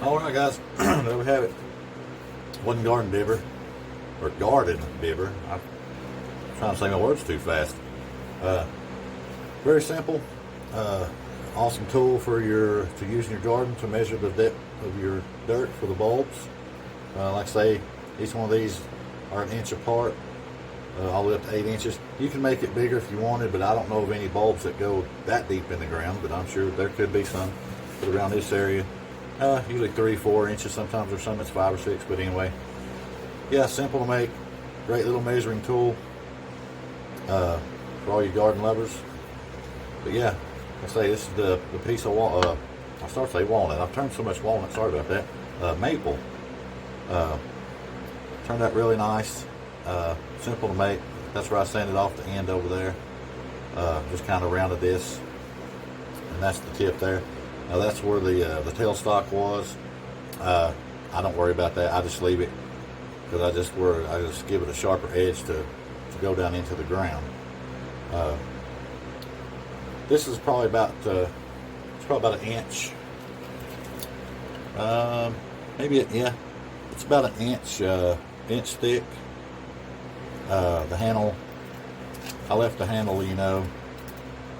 Alright guys, there we have it. One garden bibber, or garden bibber. I'm trying to say my words too fast. Very simple. Awesome tool for to use in your garden to measure the depth of your dirt for the bulbs. Like I say, each one of these are an inch apart, all the way up to 8 inches. You can make it bigger if you wanted, but I don't know of any bulbs that go that deep in the ground, but I'm sure there could be some. But around this area, usually 3-4 inches. Sometimes there's some that's 5 or 6, but anyway, yeah, simple to make. Great little measuring tool for all you garden lovers. But yeah, I say this is the piece of walnut. I start to say walnut. I've turned so much walnut. Sorry about that. Maple. Turned out really nice. Simple to make. That's where I sanded off the end over there. Just kind of rounded this, and that's the tip there. Now that's where the tailstock was. I don't worry about that. I just leave it because I just give it a sharper edge to go down into the ground. This is probably about an inch. Yeah, it's about an inch thick. The handle, I left the handle,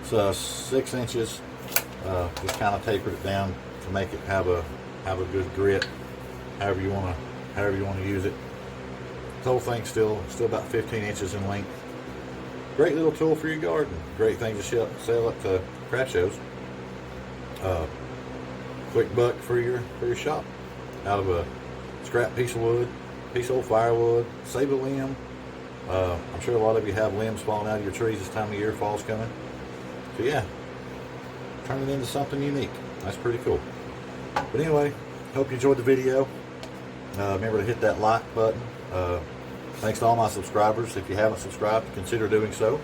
it's 6 inches. Just kind of tapered it down to make it have a good grit, however you want to use it. The whole thing's still about 15 inches in length. Great little tool for your garden. Great thing to sell at craft shows. Quick buck for your shop out of a scrap piece of wood, piece of old firewood. Save a limb. I'm sure a lot of you have limbs falling out of your trees this time of year. Fall's coming. So yeah, turn it into something unique. That's pretty cool. But anyway, hope you enjoyed the video. Remember to hit that like button. Thanks to all my subscribers. If you haven't subscribed, consider doing so.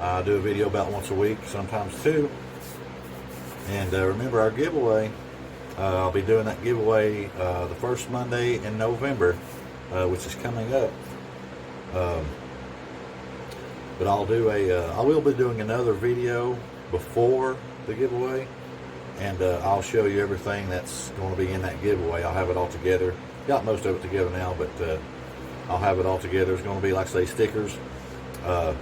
I do a video about once a week, sometimes two. And remember our giveaway. I'll be doing that giveaway the first Monday in November, which is coming up. But I will be doing another video before the giveaway, and I'll show you everything that's going to be in that giveaway. I'll have it all together. Got most of it together now, but I'll have it all together. It's going to be, like I say, stickers, a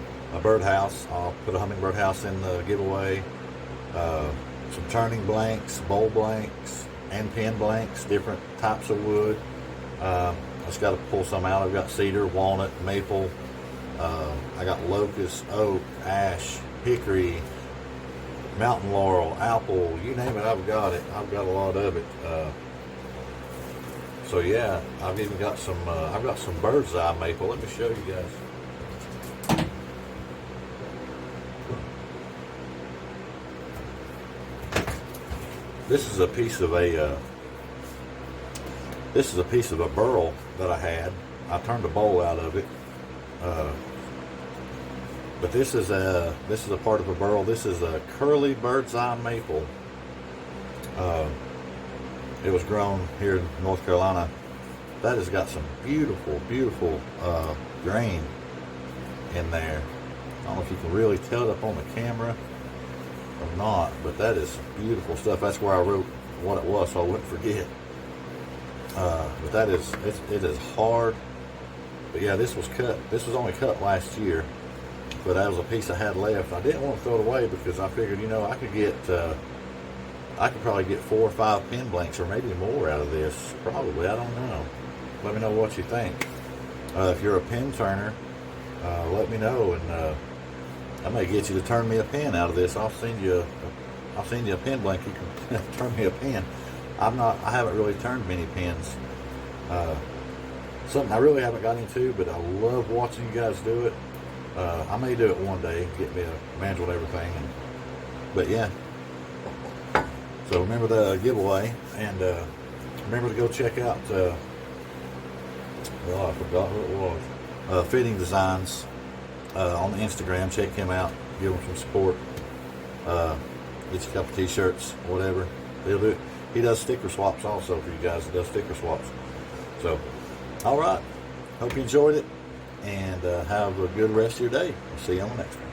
birdhouse. I'll put a hummingbird house in the giveaway, some turning blanks, bowl blanks, and pin blanks, different types of wood. I just got to pull some out. I've got cedar, walnut, maple. I got locust, oak, ash, hickory, mountain laurel, apple, you name it, I've got it. I've got a lot of it. So yeah, I've even got some, I've got some bird's eye maple. Let me show you guys. This is a piece of a burl that I had. I turned a bowl out of it. But this is a part of a burl. This is a curly bird's eye maple. It was grown here in North Carolina. That has got some beautiful, beautiful grain in there. I don't know if you can really tell it up on the camera or not, but that is beautiful stuff. That's where I wrote what it was so I wouldn't forget. But that is, it is hard. But yeah, this was cut. This was only cut last year, but that was a piece I had left. I didn't want to throw it away because I figured, I could probably get 4 or 5 pin blanks or maybe more out of this. Probably, I don't know. Let me know what you think. If you're a pin turner, let me know, and I may get you to turn me a pin out of this. I'll send you a pin blank. You can turn me a pin. I haven't really turned many pins. Something I really haven't got into, but I love watching you guys do it. I may do it one day, get me a manual and everything. But yeah. So remember the giveaway, and remember to go check out, well, I forgot what it was, Fitting Designs on the Instagram. Check him out, give him some support. Get you a couple t-shirts, whatever. He'll do it. He does sticker swaps also for you guys. He does sticker swaps. So, all right. Hope you enjoyed it, and have a good rest of your day. I'll see you on the next one.